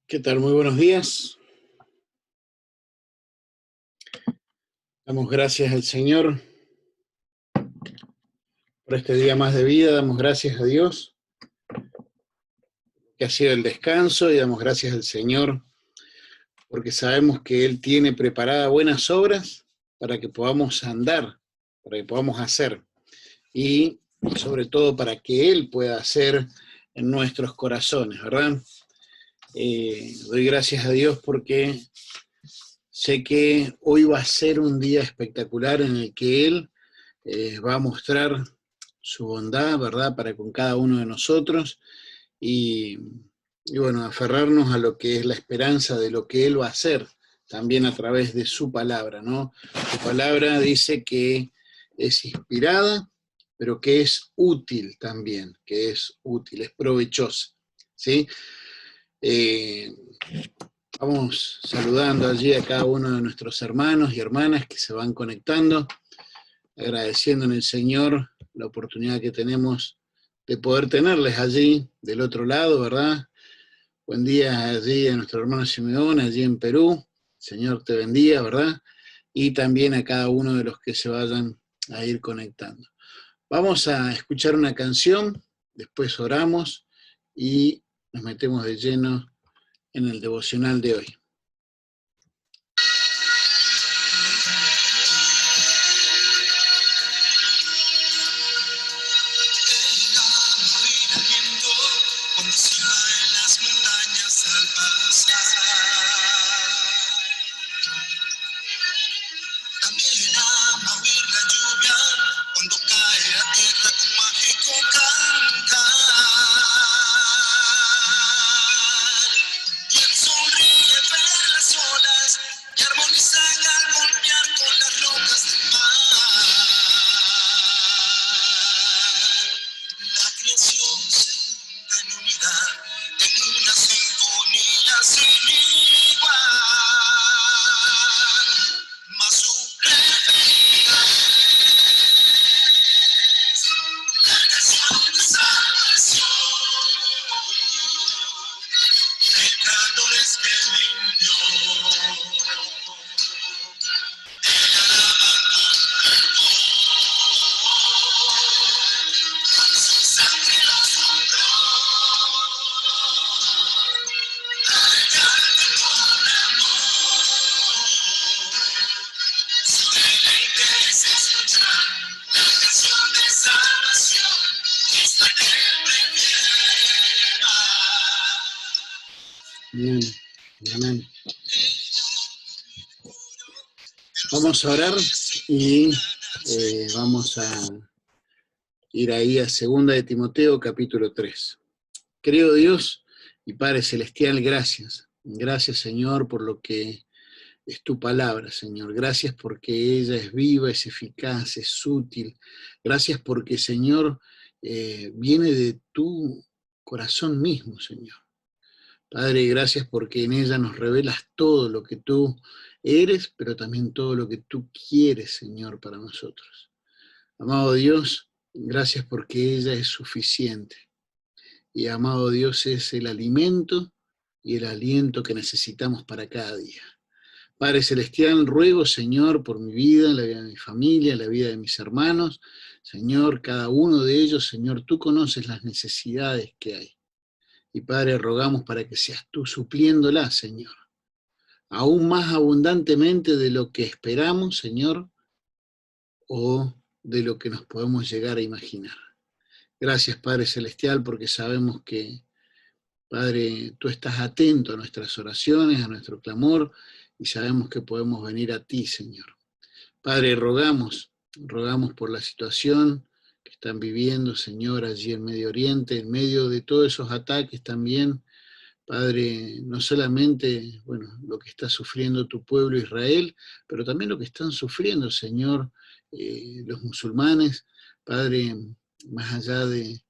¿Qué tal? Muy buenos días. Damos gracias al Señor por este día más de vida. Damos gracias a Dios que ha sido el descanso y damos gracias al Señor porque sabemos que Él tiene preparadas buenas obras para que podamos andar, para que podamos hacer y sobre todo para que Él pueda hacer en nuestros corazones, ¿verdad? Doy gracias a Dios porque sé que hoy va a ser un día espectacular en el que Él va a mostrar su bondad, ¿verdad?, para con cada uno de nosotros y, y bueno, aferrarnos a lo que es la esperanza de lo que Él va a hacer también a través de su palabra, ¿no? Su palabra dice que es inspirada, pero que es útil también, que es útil, es provechosa, ¿sí? Eh, Vamos saludando allí a cada uno de nuestros hermanos y hermanas que se van conectando, agradeciendo en el Señor la oportunidad que tenemos de poder tenerles allí del otro lado, ¿verdad? Buen día allí a nuestro hermano Simeón, allí en Perú. Señor te bendiga, ¿verdad? Y también a cada uno de los que se vayan a ir conectando. Vamos a escuchar una canción, después oramos y nos metemos de lleno en el devocional de hoy. Amén. Amén. Vamos a orar y vamos a ir ahí a 2 de Timoteo, capítulo 3. Querido Dios y Padre Celestial, gracias. Gracias, Señor, por lo que es tu palabra, Señor. Gracias porque ella es viva, es eficaz, es útil. Gracias porque, Señor, viene de tu corazón mismo, Señor. Padre, gracias porque en ella nos revelas todo lo que tú eres, pero también todo lo que tú quieres, Señor, para nosotros. Amado Dios, gracias porque ella es suficiente. Y amado Dios, es el alimento y el aliento que necesitamos para cada día. Padre Celestial, ruego, Señor, por mi vida, la vida de mi familia, la vida de mis hermanos. Señor, cada uno de ellos, Señor, tú conoces las necesidades que hay. Y Padre, rogamos para que seas tú supliéndolas, Señor, aún más abundantemente de lo que esperamos, Señor, o de lo que nos podemos llegar a imaginar. Gracias, Padre Celestial, porque sabemos que, Padre, tú estás atento a nuestras oraciones, a nuestro clamor, y sabemos que podemos venir a ti, Señor. Padre, rogamos por la situación que están viviendo, Señor, allí en Medio Oriente, en medio de todos esos ataques también. Padre, no solamente, bueno, lo que está sufriendo tu pueblo Israel, pero también lo que están sufriendo, Señor, los musulmanes. Padre, más allá de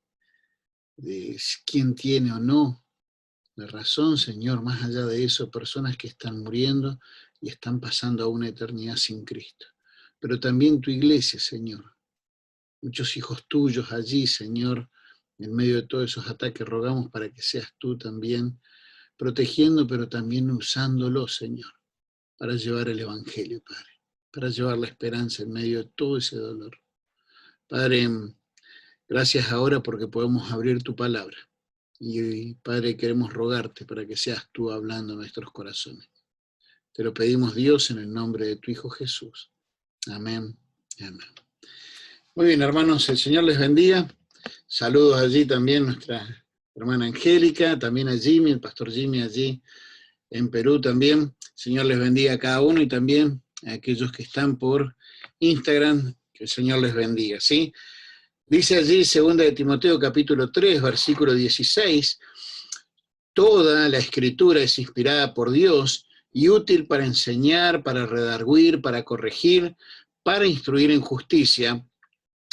quién tiene o no la razón, Señor, más allá de eso, personas que están muriendo y están pasando a una eternidad sin Cristo. Pero también tu iglesia, Señor, muchos hijos tuyos allí, Señor, en medio de todos esos ataques, rogamos para que seas tú también, protegiendo, pero también usándolo, Señor, para llevar el Evangelio, Padre, para llevar la esperanza en medio de todo ese dolor. Padre, gracias ahora porque podemos abrir tu palabra. Y Padre, queremos rogarte para que seas tú hablando en nuestros corazones. Te lo pedimos, Dios, en el nombre de tu Hijo Jesús. Amén. Amén. Muy bien, hermanos, el Señor les bendiga. Saludos allí también nuestra hermana Angélica, también a Jimmy, el pastor Jimmy allí en Perú también. El Señor les bendiga a cada uno y también a aquellos que están por Instagram, que el Señor les bendiga, ¿sí? Dice allí, 2 de Timoteo capítulo 3, versículo 16, toda la Escritura es inspirada por Dios y útil para enseñar, para redarguir, para corregir, para instruir en justicia,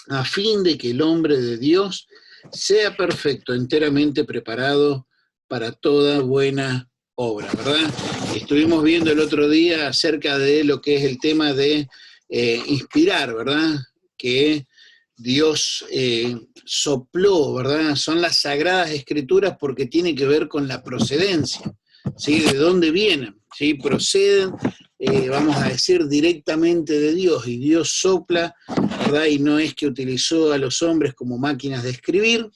a fin de que el hombre de Dios sea perfecto, enteramente preparado para toda buena obra, ¿verdad? Estuvimos viendo el otro día acerca de lo que es el tema de inspirar, ¿verdad? Que Dios sopló, ¿verdad? Son las Sagradas Escrituras porque tiene que ver con la procedencia, ¿sí? ¿De dónde vienen? ¿Sí? Proceden, vamos a decir, directamente de Dios, y Dios sopla, ¿verdad? Y no es que utilizó a los hombres como máquinas de escribir,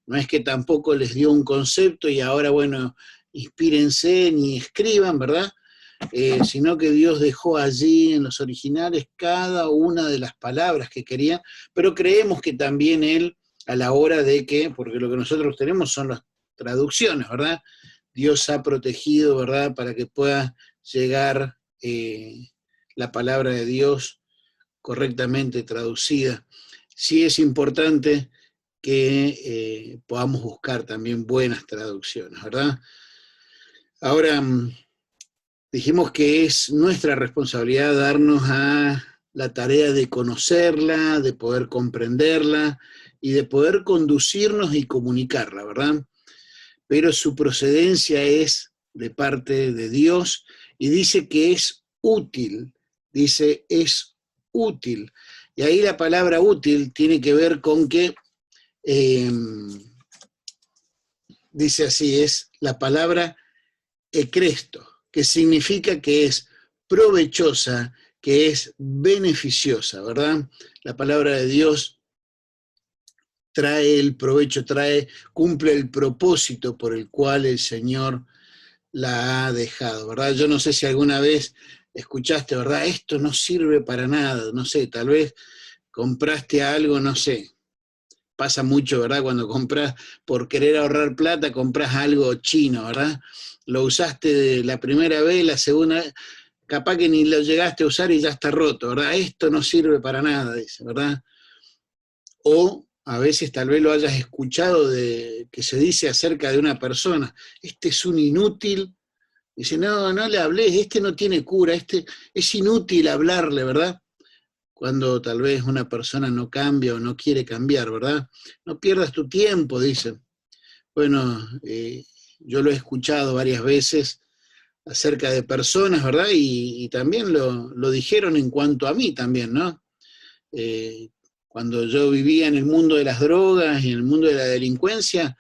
no es que tampoco les dio un concepto y ahora, bueno, inspírense ni escriban, ¿verdad? Sino que Dios dejó allí en los originales cada una de las palabras que quería, pero creemos que también Él, a la hora de que, porque lo que nosotros tenemos son las traducciones, ¿verdad? Dios ha protegido, ¿verdad?, para que pueda llegar la palabra de Dios correctamente traducida. Sí es importante que podamos buscar también buenas traducciones, ¿verdad? Ahora, dijimos que es nuestra responsabilidad darnos a la tarea de conocerla, de poder comprenderla y de poder conducirnos y comunicarla, ¿verdad? Pero su procedencia es de parte de Dios y dice que es útil, dice es útil. Y ahí la palabra útil tiene que ver con que, dice así, es la palabra ecresto, que significa que es provechosa, que es beneficiosa, ¿verdad? La palabra de Dios trae el provecho, cumple el propósito por el cual el Señor la ha dejado, ¿verdad? Yo no sé si alguna vez escuchaste, ¿verdad? Esto no sirve para nada, no sé, tal vez compraste algo, no sé, pasa mucho, ¿verdad? Cuando compras, por querer ahorrar plata, compras algo chino, ¿verdad? Lo usaste la primera vez, la segunda vez, capaz que ni lo llegaste a usar y ya está roto, ¿verdad? Esto no sirve para nada, dice, ¿verdad? O a veces tal vez lo hayas escuchado que se dice acerca de una persona, este es un inútil, dice, no, no le hables, este no tiene cura, este es inútil hablarle, ¿verdad? Cuando tal vez una persona no cambia o no quiere cambiar, ¿verdad? No pierdas tu tiempo, dicen. Bueno, yo lo he escuchado varias veces acerca de personas, ¿verdad? Y también lo dijeron en cuanto a mí también, ¿no? Cuando yo vivía en el mundo de las drogas y en el mundo de la delincuencia,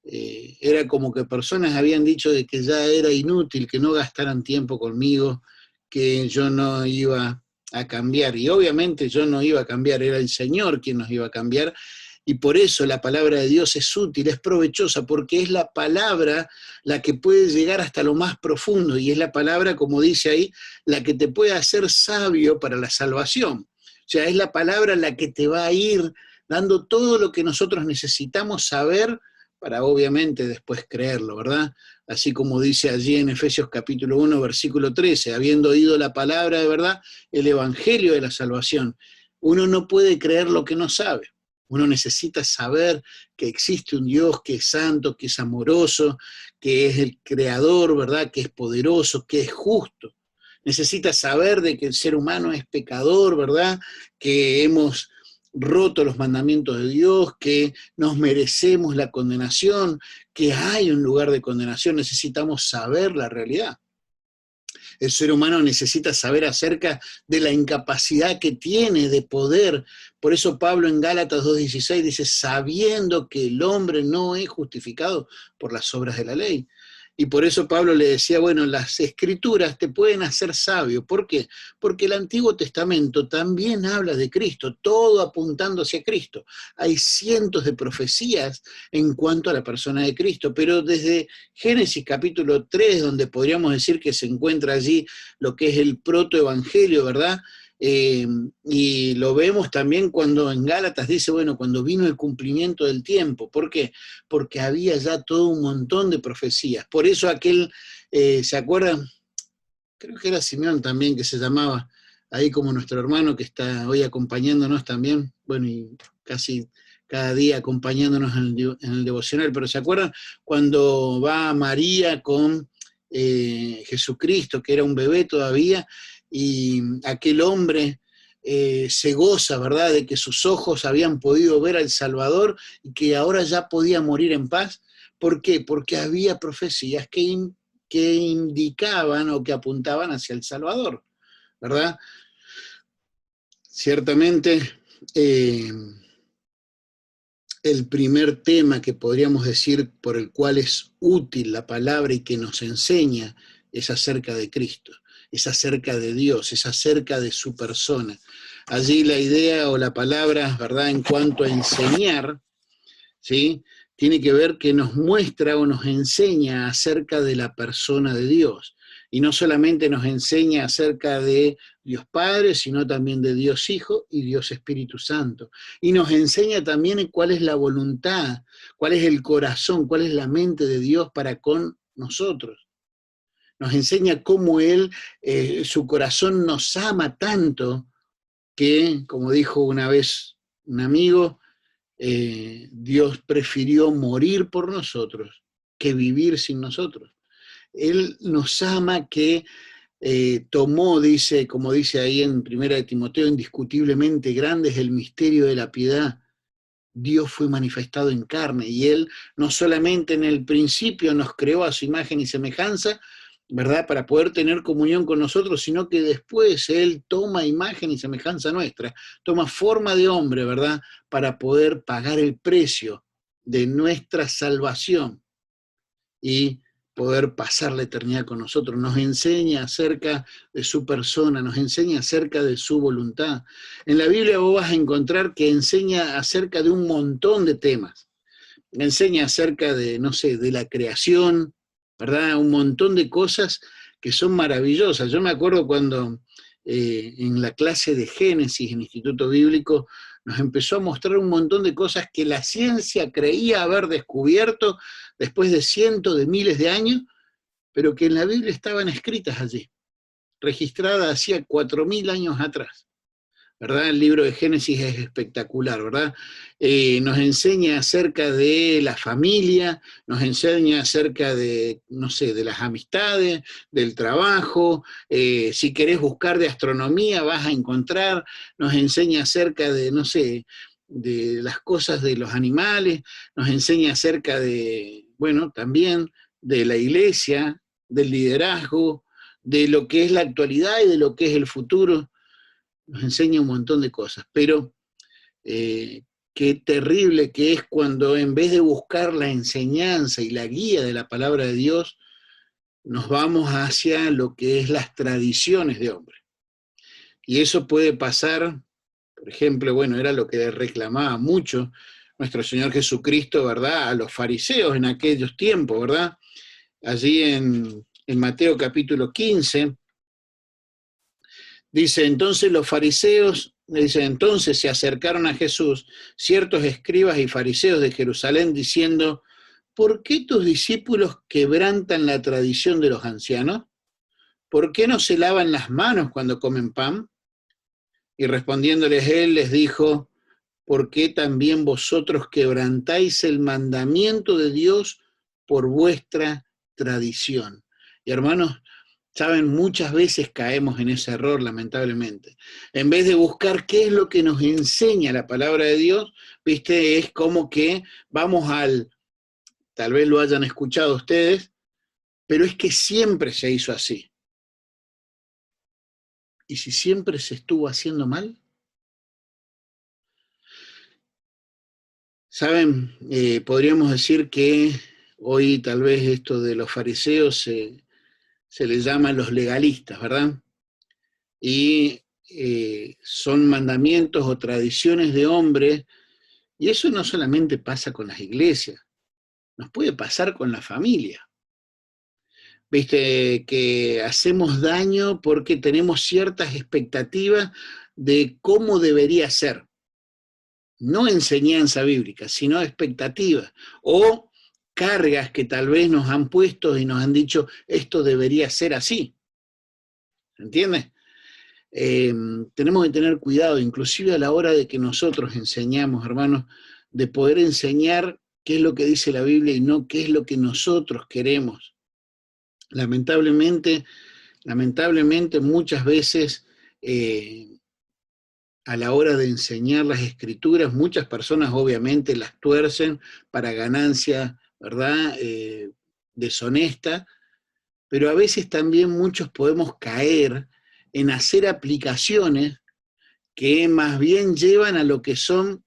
era como que personas habían dicho de que ya era inútil, que no gastaran tiempo conmigo, que yo no iba a cambiar. Y obviamente yo no iba a cambiar, era el Señor quien nos iba a cambiar. Y por eso la palabra de Dios es útil, es provechosa, porque es la palabra la que puede llegar hasta lo más profundo, y es la palabra, como dice ahí, la que te puede hacer sabio para la salvación. O sea, es la palabra la que te va a ir dando todo lo que nosotros necesitamos saber para obviamente después creerlo, ¿verdad? Así como dice allí en Efesios capítulo 1, versículo 13, habiendo oído la palabra de verdad, el evangelio de la salvación. Uno no puede creer lo que no sabe. Uno necesita saber que existe un Dios que es santo, que es amoroso, que es el creador, ¿verdad? Que es poderoso, que es justo. Necesita saber de que el ser humano es pecador, ¿verdad? Que hemos roto los mandamientos de Dios, que nos merecemos la condenación, que hay un lugar de condenación. Necesitamos saber la realidad. El ser humano necesita saber acerca de la incapacidad que tiene de poder. Por eso Pablo en Gálatas 2:16 dice, sabiendo que el hombre no es justificado por las obras de la ley. Y por eso Pablo le decía, bueno, las escrituras te pueden hacer sabio. ¿Por qué? Porque el Antiguo Testamento también habla de Cristo, todo apuntando hacia Cristo. Hay cientos de profecías en cuanto a la persona de Cristo, pero desde Génesis capítulo 3, donde podríamos decir que se encuentra allí lo que es el protoevangelio, ¿verdad? Y lo vemos también cuando en Gálatas dice, bueno, cuando vino el cumplimiento del tiempo. ¿Por qué? Porque había ya todo un montón de profecías. Por eso aquel, ¿se acuerdan? Creo que era Simeón también, que se llamaba, ahí como nuestro hermano que está hoy acompañándonos también, bueno, y casi cada día acompañándonos en el devocional, pero ¿se acuerdan cuando va María con Jesucristo, que era un bebé todavía, y aquel hombre se goza, ¿verdad?, de que sus ojos habían podido ver al Salvador y que ahora ya podía morir en paz? ¿Por qué? Porque había profecías que indicaban o que apuntaban hacia el Salvador, ¿verdad? Ciertamente, el primer tema que podríamos decir por el cual es útil la palabra y que nos enseña es acerca de Cristo, es acerca de Dios, es acerca de su persona. Allí la idea o la palabra, ¿verdad?, en cuanto a enseñar, ¿sí?, tiene que ver que nos muestra o nos enseña acerca de la persona de Dios. Y no solamente nos enseña acerca de Dios Padre, sino también de Dios Hijo y Dios Espíritu Santo. Y nos enseña también cuál es la voluntad, cuál es el corazón, cuál es la mente de Dios para con nosotros. Nos enseña cómo Él, su corazón nos ama tanto que, como dijo una vez un amigo, Dios prefirió morir por nosotros que vivir sin nosotros. Él nos ama que tomó, dice, como dice ahí en Primera de Timoteo, indiscutiblemente grande es el misterio de la piedad. Dios fue manifestado en carne y Él no solamente en el principio nos creó a su imagen y semejanza, ¿verdad?, para poder tener comunión con nosotros, sino que después Él toma imagen y semejanza nuestra, toma forma de hombre, ¿verdad?, para poder pagar el precio de nuestra salvación y poder pasar la eternidad con nosotros. Nos enseña acerca de su persona, nos enseña acerca de su voluntad. En la Biblia vos vas a encontrar que enseña acerca de un montón de temas. Enseña acerca de, no sé, de la creación, ¿verdad? Un montón de cosas que son maravillosas. Yo me acuerdo cuando en la clase de Génesis en Instituto Bíblico nos empezó a mostrar un montón de cosas que la ciencia creía haber descubierto después de cientos de miles de años, pero que en la Biblia estaban escritas allí, registradas hacía 4000 años atrás. ¿Verdad? El libro de Génesis es espectacular, ¿verdad? Nos enseña acerca de la familia, nos enseña acerca de, no sé, de las amistades, del trabajo, si querés buscar de astronomía vas a encontrar, nos enseña acerca de, no sé, de las cosas de los animales, nos enseña acerca de, bueno, también de la iglesia, del liderazgo, de lo que es la actualidad y de lo que es el futuro. Nos enseña un montón de cosas, pero qué terrible que es cuando en vez de buscar la enseñanza y la guía de la palabra de Dios, nos vamos hacia lo que es las tradiciones de hombre. Y eso puede pasar, por ejemplo, bueno, era lo que reclamaba mucho nuestro Señor Jesucristo, ¿verdad?, a los fariseos en aquellos tiempos, ¿verdad? Allí en Mateo capítulo 15, dice, entonces los fariseos, dice, entonces se acercaron a Jesús ciertos escribas y fariseos de Jerusalén diciendo, ¿por qué tus discípulos quebrantan la tradición de los ancianos? ¿Por qué no se lavan las manos cuando comen pan? Y respondiéndoles él les dijo, ¿por qué también vosotros quebrantáis el mandamiento de Dios por vuestra tradición? Y hermanos, saben, muchas veces caemos en ese error, lamentablemente. En vez de buscar qué es lo que nos enseña la palabra de Dios, viste, es como que vamos tal vez lo hayan escuchado ustedes, pero es que siempre se hizo así. ¿Y si siempre se estuvo haciendo mal? Saben, podríamos decir que Hoy tal vez esto de los fariseos se les llama los legalistas, ¿verdad? Y son mandamientos o tradiciones de hombres, y eso no solamente pasa con las iglesias, nos puede pasar con la familia. Viste, que hacemos daño porque tenemos ciertas expectativas de cómo debería ser. No enseñanza bíblica, sino expectativas. O cargas que tal vez nos han puesto y nos han dicho, esto debería ser así. ¿Entiendes? Tenemos que tener cuidado, inclusive a la hora de que nosotros enseñamos, hermanos, de poder enseñar qué es lo que dice la Biblia y no qué es lo que nosotros queremos. Lamentablemente muchas veces a la hora de enseñar las escrituras, muchas personas obviamente las tuercen para ganancia, ¿verdad? Deshonesta, pero a veces también muchos podemos caer en hacer aplicaciones que más bien llevan a lo que son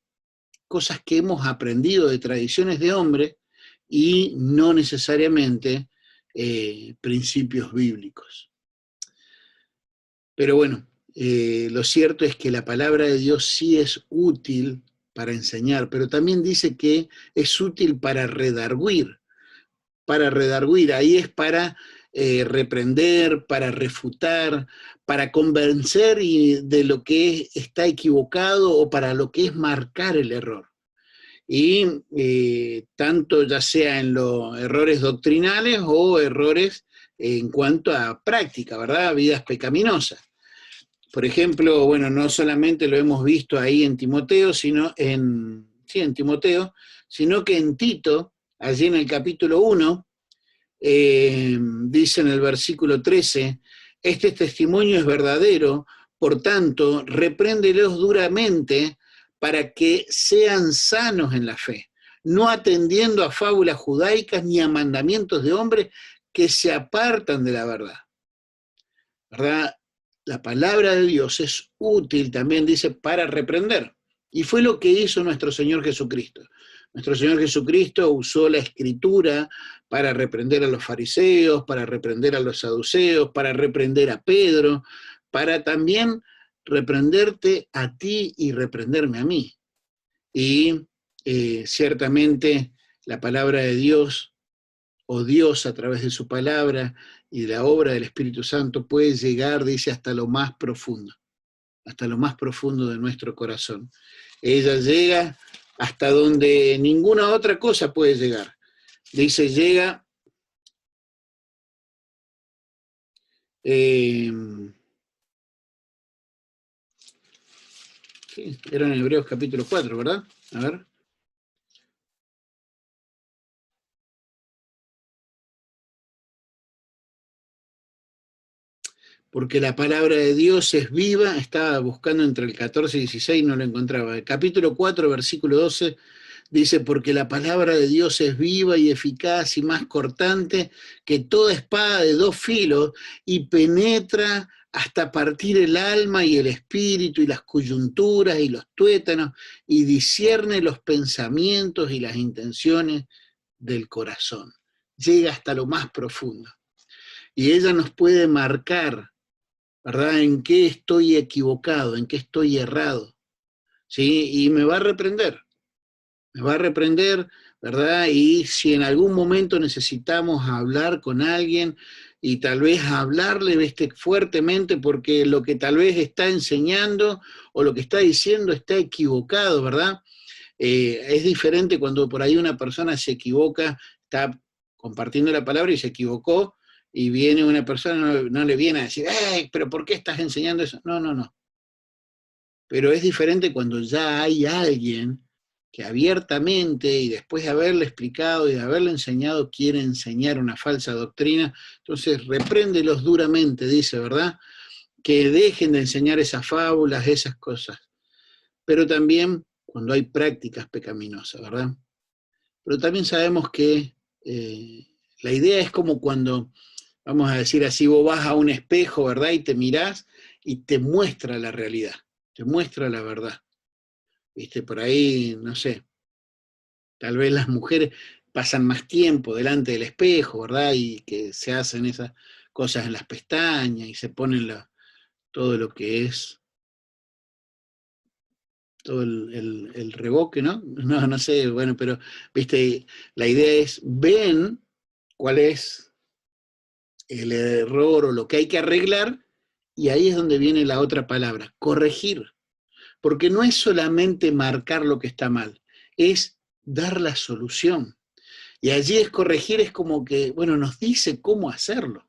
cosas que hemos aprendido de tradiciones de hombre y no necesariamente principios bíblicos. Pero bueno, lo cierto es que la palabra de Dios sí es útil para enseñar, pero también dice que es útil para redarguir. Para redarguir, ahí es para reprender, para refutar, para convencer de lo que está equivocado o para lo que es marcar el error. Y tanto ya sea en los errores doctrinales o errores en cuanto a práctica, ¿verdad? Vidas pecaminosas. Por ejemplo, bueno, no solamente lo hemos visto ahí en Timoteo, en Timoteo, sino que en Tito, allí en el capítulo 1, dice en el versículo 13, este testimonio es verdadero, por tanto, repréndelos duramente para que sean sanos en la fe, no atendiendo a fábulas judaicas ni a mandamientos de hombres que se apartan de la verdad. ¿Verdad? La palabra de Dios es útil, también dice, para reprender. Y fue lo que hizo nuestro Señor Jesucristo. Nuestro Señor Jesucristo usó la escritura para reprender a los fariseos, para reprender a los saduceos, para reprender a Pedro, para también reprenderte a ti y reprenderme a mí. Y ciertamente la palabra de Dios, o Dios a través de su palabra y de la obra del Espíritu Santo, puede llegar, dice, hasta lo más profundo de nuestro corazón. Ella llega hasta donde ninguna otra cosa puede llegar. Dice, llega sí, era en Hebreos capítulo 4, ¿verdad? A ver. Porque la palabra de Dios es viva, estaba buscando entre el 14 y 16, no lo encontraba. El capítulo 4, versículo 12, dice, porque la palabra de Dios es viva y eficaz y más cortante que toda espada de dos filos y penetra hasta partir el alma y el espíritu y las coyunturas y los tuétanos y discierne los pensamientos y las intenciones del corazón. Llega hasta lo más profundo. Y ella nos puede marcar, ¿verdad? En qué estoy equivocado, en qué estoy errado, ¿sí? Y me va a reprender, ¿verdad? Y si en algún momento necesitamos hablar con alguien y tal vez hablarle fuertemente porque lo que tal vez está enseñando o lo que está diciendo está equivocado, ¿verdad? Es diferente cuando por ahí una persona se equivoca, está compartiendo la palabra y se equivocó, y viene una persona, no le viene a decir, pero ¿por qué estás enseñando eso? No, no, no. Pero es diferente cuando ya hay alguien que abiertamente y después de haberle explicado y de haberle enseñado quiere enseñar una falsa doctrina, entonces repréndelos duramente, dice, ¿verdad? Que dejen de enseñar esas fábulas, esas cosas. Pero también cuando hay prácticas pecaminosas, ¿verdad? Pero también sabemos que la idea es como cuando, vamos a decir así, vos vas a un espejo, ¿verdad? Y te mirás y te muestra la realidad, te muestra la verdad. ¿Viste? Por ahí, no sé, tal vez las mujeres, pasan más tiempo delante del espejo, ¿verdad? Y que se hacen esas cosas en las pestañas y se ponen todo lo que es, todo el reboque, ¿no? No sé, bueno, pero, viste, la idea es, ven cuál es el error o lo que hay que arreglar, y ahí es donde viene la otra palabra, corregir. Porque no es solamente marcar lo que está mal, es dar la solución. Y allí es corregir, es como que, bueno, nos dice cómo hacerlo.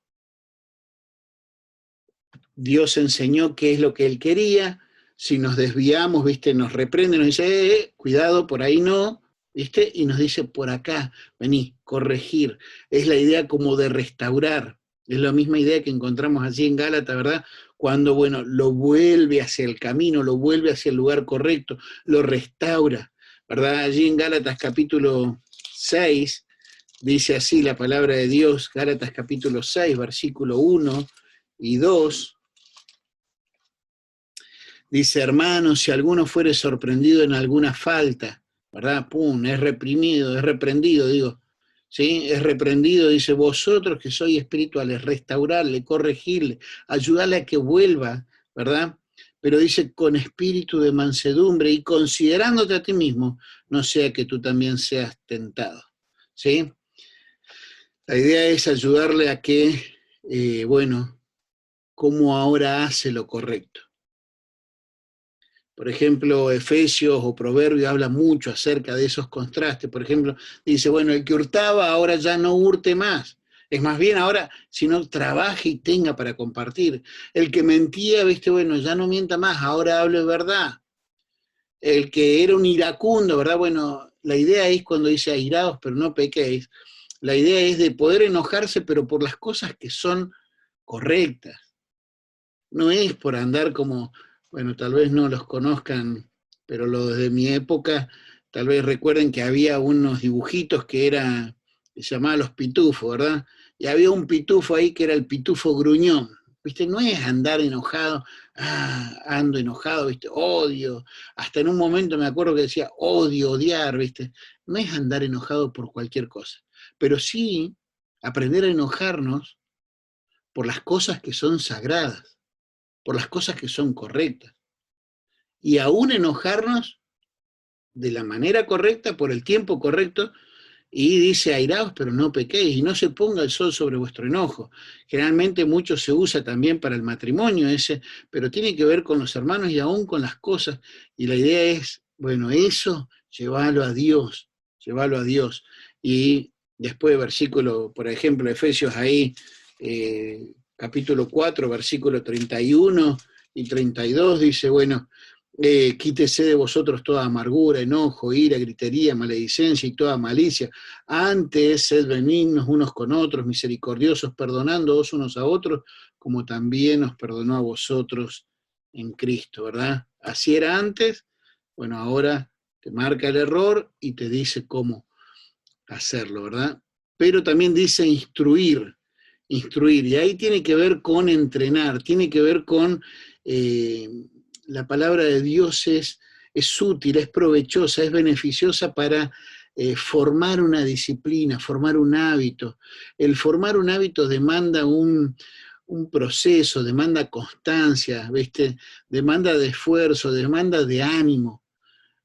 Dios enseñó qué es lo que Él quería, si nos desviamos, viste, nos reprende, nos dice, cuidado, por ahí no, viste, y nos dice, por acá, vení, corregir. Es la idea como de restaurar. Es la misma idea que encontramos allí en Gálatas, ¿verdad? Cuando, bueno, lo vuelve hacia el camino, lo vuelve hacia el lugar correcto, lo restaura, ¿verdad? Allí en Gálatas capítulo 6, dice así la palabra de Dios, Gálatas capítulo 6, versículo 1 y 2, dice, hermanos, si alguno fuere sorprendido en alguna falta, ¿verdad? Pum, es reprimido, es reprendido, digo, ¿sí? Es reprendido, dice, vosotros que sois espirituales, restaurarle, corregirle, ayudarle a que vuelva, ¿verdad? Pero dice, con espíritu de mansedumbre y considerándote a ti mismo, no sea que tú también seas tentado, ¿sí? La idea es ayudarle a que, bueno, cómo ahora hace lo correcto. Por ejemplo, Efesios o Proverbios habla mucho acerca de esos contrastes. Por ejemplo, dice, bueno, el que hurtaba ahora ya no hurte más. Es más bien ahora, sino trabaje y tenga para compartir. El que mentía, viste, bueno, ya no mienta más, ahora hable verdad. El que era un iracundo, ¿verdad? Bueno, la idea es cuando dice airaos, pero no pequéis. La idea es de poder enojarse, pero por las cosas que son correctas. No es por andar como, bueno, tal vez no los conozcan, pero los de mi época, tal vez recuerden que había unos dibujitos que se llamaban los pitufos, ¿verdad? Y había un pitufo ahí que era el pitufo gruñón. ¿Viste? No es andar enojado, ando enojado, ¿viste? Odio. Hasta en un momento me acuerdo que decía odio, odiar, ¿viste? No es andar enojado por cualquier cosa, pero sí aprender a enojarnos por las cosas que son sagradas, por las cosas que son correctas. Y aún enojarnos de la manera correcta, por el tiempo correcto, y dice airaos, pero no pequéis, y no se ponga el sol sobre vuestro enojo. Generalmente mucho se usa también para el matrimonio ese, pero tiene que ver con los hermanos y aún con las cosas, y la idea es, bueno, eso, llévalo a Dios, llévalo a Dios. Y después versículo, por ejemplo, Efesios ahí, capítulo 4, versículo 31 y 32, dice, bueno, quítese de vosotros toda amargura, enojo, ira, gritería, maledicencia y toda malicia. Antes, sed benignos unos con otros, misericordiosos, perdonándoos unos a otros, como también os perdonó a vosotros en Cristo, ¿verdad? Así era antes, bueno, ahora te marca el error y te dice cómo hacerlo, ¿verdad? Pero también dice instruir, y ahí tiene que ver con entrenar, tiene que ver con... la palabra de Dios es útil, es provechosa, es beneficiosa para formar una disciplina, formar un hábito. El formar un hábito demanda un proceso, demanda constancia, ¿viste? Demanda de esfuerzo, demanda de ánimo.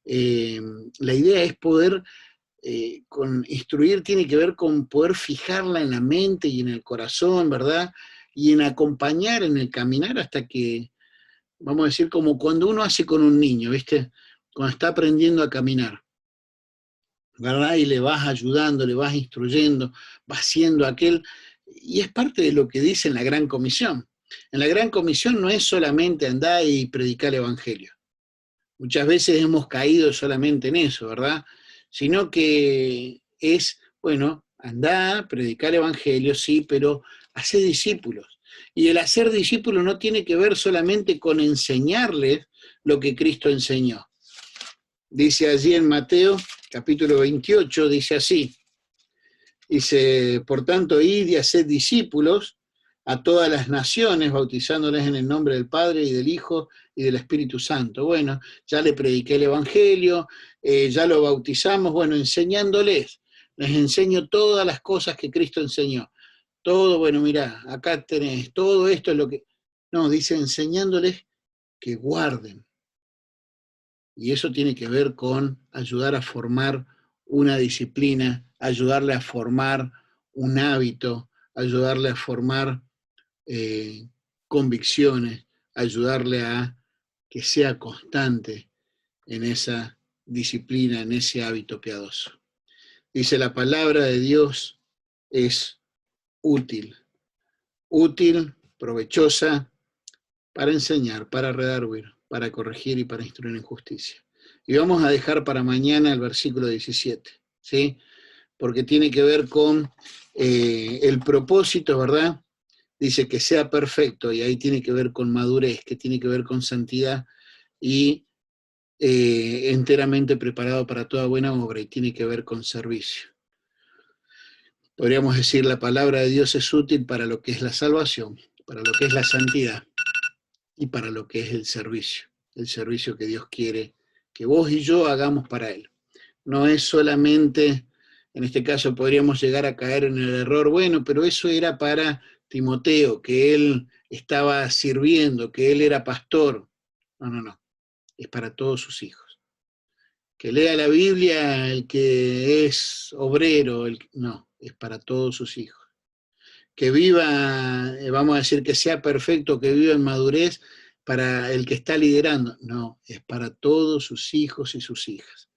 La idea es poder, con instruir tiene que ver con poder fijarla en la mente y en el corazón, ¿verdad? Y en acompañar en el caminar hasta que, vamos a decir, como cuando uno hace con un niño, ¿viste? Cuando está aprendiendo a caminar, ¿verdad? Y le vas ayudando, le vas instruyendo, vas haciendo aquel, y es parte de lo que dice en la Gran Comisión. En la Gran Comisión no es solamente andar y predicar el Evangelio. Muchas veces hemos caído solamente en eso, ¿verdad? Sino que es, bueno, andar, predicar el Evangelio, sí, pero hacer discípulos. Y el hacer discípulos no tiene que ver solamente con enseñarles lo que Cristo enseñó. Dice allí en Mateo, capítulo 28, dice así, dice, por tanto, id y haced discípulos a todas las naciones, bautizándoles en el nombre del Padre y del Hijo y del Espíritu Santo. Bueno, ya le prediqué el Evangelio, ya lo bautizamos, bueno, enseñándoles. Les enseño todas las cosas que Cristo enseñó. Todo, bueno, mirá, acá tenés, todo esto es lo que... No, dice enseñándoles que guarden. Y eso tiene que ver con ayudar a formar una disciplina, ayudarle a formar un hábito, ayudarle a formar convicciones, ayudarle a que sea constante en esa disciplina, en ese hábito piadoso. Dice, la palabra de Dios es útil, provechosa para enseñar, para redarguir, para corregir y para instruir en justicia. Y vamos a dejar para mañana el versículo 17, ¿sí? Porque tiene que ver con el propósito, ¿verdad? Dice que sea perfecto, y ahí tiene que ver con madurez, que tiene que ver con santidad, y enteramente preparado para toda buena obra, y tiene que ver con servicio. Podríamos decir, la palabra de Dios es útil para lo que es la salvación, para lo que es la santidad, y para lo que es el servicio que Dios quiere que vos y yo hagamos para Él. No es solamente, en este caso podríamos llegar a caer en el error, bueno, pero eso era para Timoteo, que él estaba sirviendo, que él era pastor. No, es para todos sus hijos. Que lea la Biblia el que es obrero, no, es para todos sus hijos. Que viva, vamos a decir, que sea perfecto, que viva en madurez para el que está liderando. No, es para todos sus hijos y sus hijas.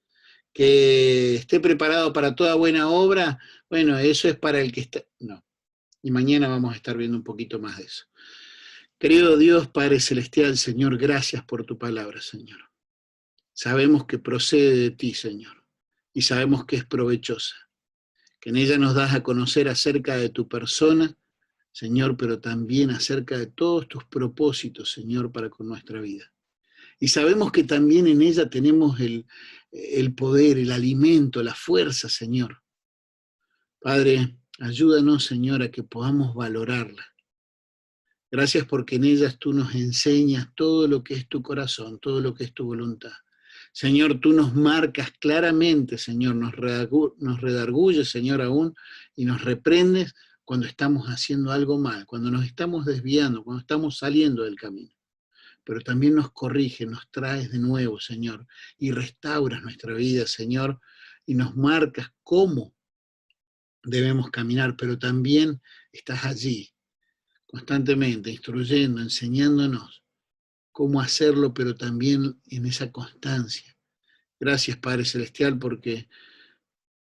Que esté preparado para toda buena obra, bueno, eso es para el que está... No, y mañana vamos a estar viendo un poquito más de eso. Querido Dios, Padre Celestial, Señor, gracias por tu palabra, Señor. Sabemos que procede de ti, Señor, y sabemos que es provechosa, que en ella nos das a conocer acerca de tu persona, Señor, pero también acerca de todos tus propósitos, Señor, para con nuestra vida. Y sabemos que también en ella tenemos el poder, el alimento, la fuerza, Señor. Padre, ayúdanos, Señor, a que podamos valorarla. Gracias porque en ellas tú nos enseñas todo lo que es tu corazón, todo lo que es tu voluntad. Señor, tú nos marcas claramente, Señor, nos redarguyes, Señor, aún, y nos reprendes cuando estamos haciendo algo mal, cuando nos estamos desviando, cuando estamos saliendo del camino. Pero también nos corriges, nos traes de nuevo, Señor, y restauras nuestra vida, Señor, y nos marcas cómo debemos caminar, pero también estás allí, constantemente, instruyendo, enseñándonos cómo hacerlo, pero también en esa constancia. Gracias, Padre Celestial, porque,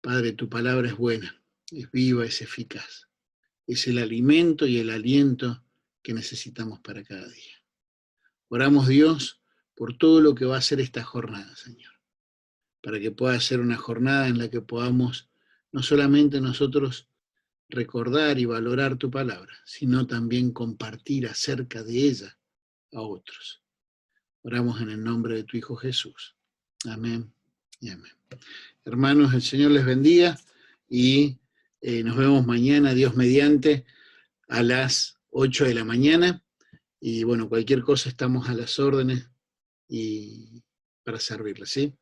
Padre, tu palabra es buena, es viva, es eficaz. Es el alimento y el aliento que necesitamos para cada día. Oramos, Dios, por todo lo que va a ser esta jornada, Señor, para que pueda ser una jornada en la que podamos no solamente nosotros recordar y valorar tu palabra, sino también compartir acerca de ella a otros. Oramos en el nombre de tu Hijo Jesús. Amén y amén. Hermanos, el Señor les bendiga y nos vemos mañana, Dios mediante, a las 8 de la mañana. Y bueno, cualquier cosa estamos a las órdenes y para servirles, ¿sí?